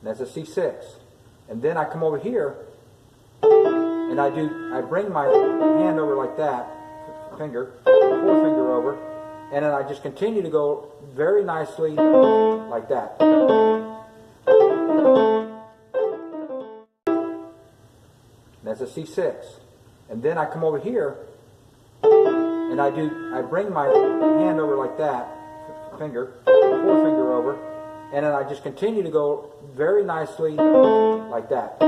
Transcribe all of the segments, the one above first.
and that's a C6. And then I come over here, and I bring my hand over like that, forefinger over, and then I just continue to go very nicely like that. And that's a C6. And then I come over here, and I bring my hand over like that, forefinger over, and then I just continue to go very nicely like that.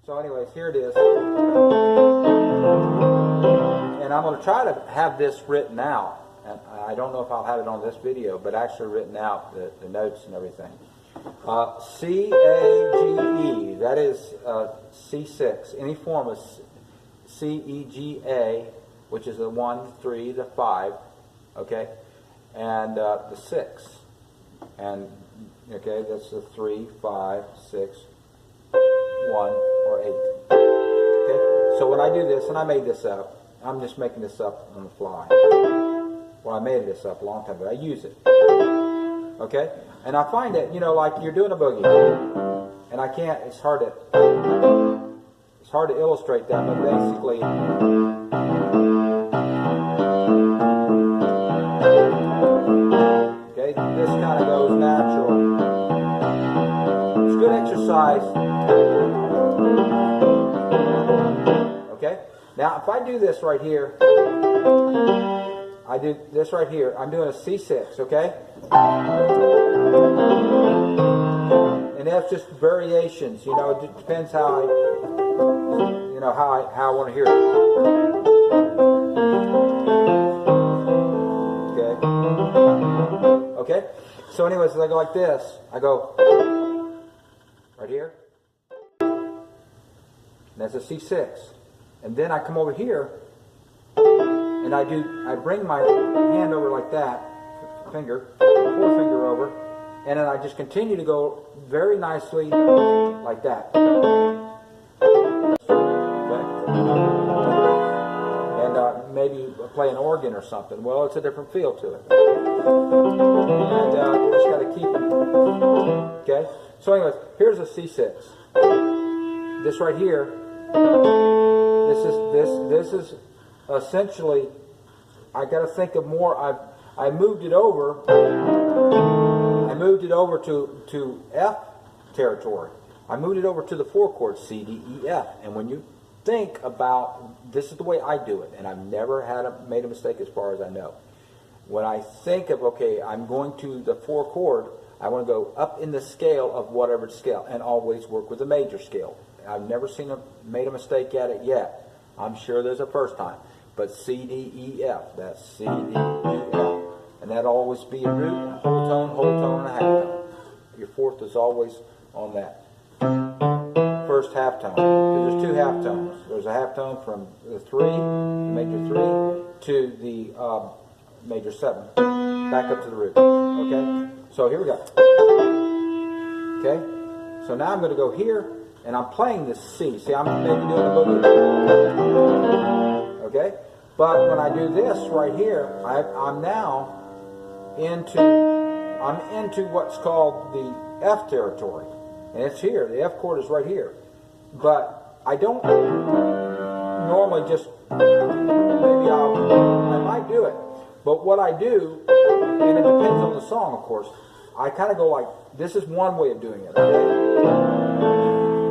So anyways, here it is. And I'm going to try to have this written out. And I don't know if I'll have it on this video, but actually written out, the notes and everything. C, A, G, E, that is C6. Any form of C, E, G, A, which is the 1, 3, the 5, okay, and the 6. And, okay, that's the 3, 5, 6, 1, or 8. Okay, so when I do this, and I made this up, I'm just making this up on the fly. Well, I made this up a long time ago. I use it. Okay? And I find that, you know, like you're doing a boogie, and I can't, it's hard to illustrate that, but basically, okay, this kind of goes natural. It's good exercise. Okay? Now, if I do this right here, I do this right here, I'm doing a C6, okay? And that's just variations, you know, it depends how I want to hear it. Okay? Okay? So anyways, as I go like this, I go right here. And that's a C6. And then I come over here, and I bring my hand over like that, forefinger over, and then I just continue to go very nicely like that. Okay? And maybe play an organ or something. Well, it's a different feel to it. And just got to keep it. Okay? So anyways, here's a C6. This right here, this is essentially, I got to think of more. I moved it over. I moved it over to F territory. I moved it over to the 4 chords, C, D, E, F. And when you think about, this is the way I do it, and I've never made a mistake as far as I know. When I think of, okay, I'm going to the 4 chord, I want to go up in the scale of whatever scale, and always work with the major scale. I've never made a mistake at it yet. I'm sure there's a first time. But C, D, E, F. That's C, D, E, F. And that'll always be a root, a whole tone, and a half tone. Your fourth is always on that first half tone. Because there's 2 half tones. There's a half tone from the 3, the major 3, to the major 7. Back up to the root. Okay? So here we go. Okay? So now I'm going to go here, and I'm playing this C. See, I'm maybe doing a boogie. Okay? But when I do this right here, I'm now into what's called the F territory. And it's here. The F chord is right here. But I don't normally just, maybe I might do it. But what I do, and it depends on the song, of course, I kind of go like, this is one way of doing it. Okay?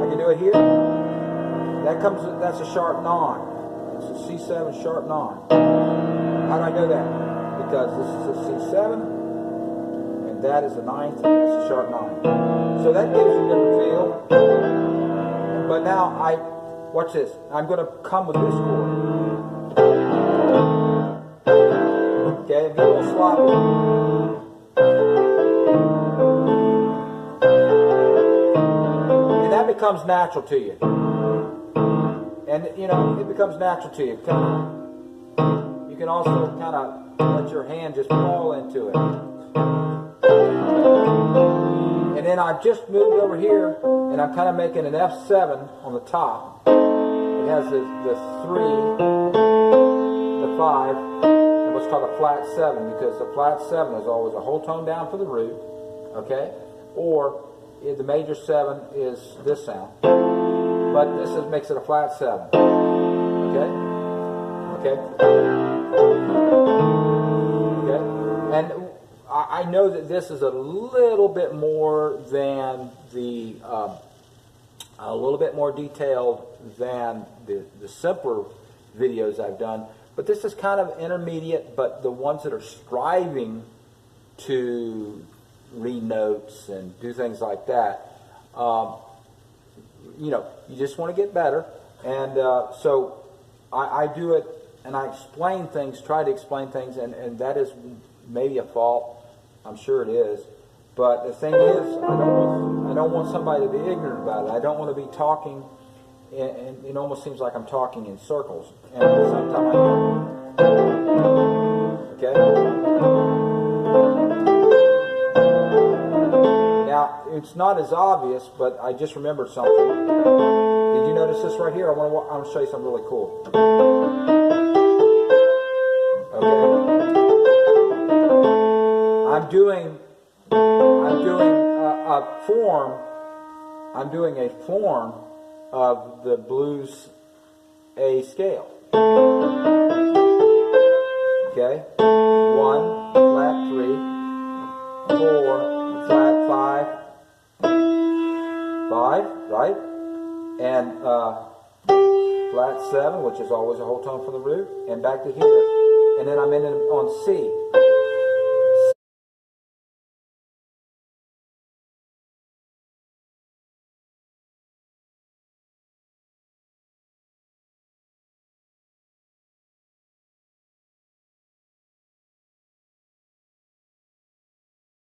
I can do it here. That's a sharp 9. It's a C7 sharp 9. How do I know that? Because this is a C7, and that is a 9th, and that's a sharp 9. So that gives you a different feel. But now watch this. I'm going to come with this chord. Okay, and get a little sloppy. And that becomes natural to you. And, you know, it becomes natural to you. You can also kind of let your hand just fall into it. And then I've just moved over here, and I'm kind of making an F7 on the top. It has the 3, the 5, and what's called a flat 7, because the flat 7 is always a whole tone down for the root, okay? Or the major 7 is this sound, but this makes it a flat 7, okay? Okay? Okay? And I know that this is a little bit more than the, a little bit more detailed than the simpler videos I've done, but this is kind of intermediate, but the ones that are striving to read notes and do things like that, you know, you just want to get better. And so I do it, and I explain things, try to explain things, and that is maybe a fault. I'm sure it is. But the thing is, I don't want somebody to be ignorant about it. I don't want to be talking, and it almost seems like I'm talking in circles. And sometimes I don't. Okay? Now, it's not as obvious, but I just remembered something. Did you notice this right here? I want to show you something really cool. Okay? I'm doing a form of the blues A scale. Okay? 1, flat 3, 4, flat 5, right? And flat 7, which is always a whole tone from the root, and back to here. And then I'm in on C.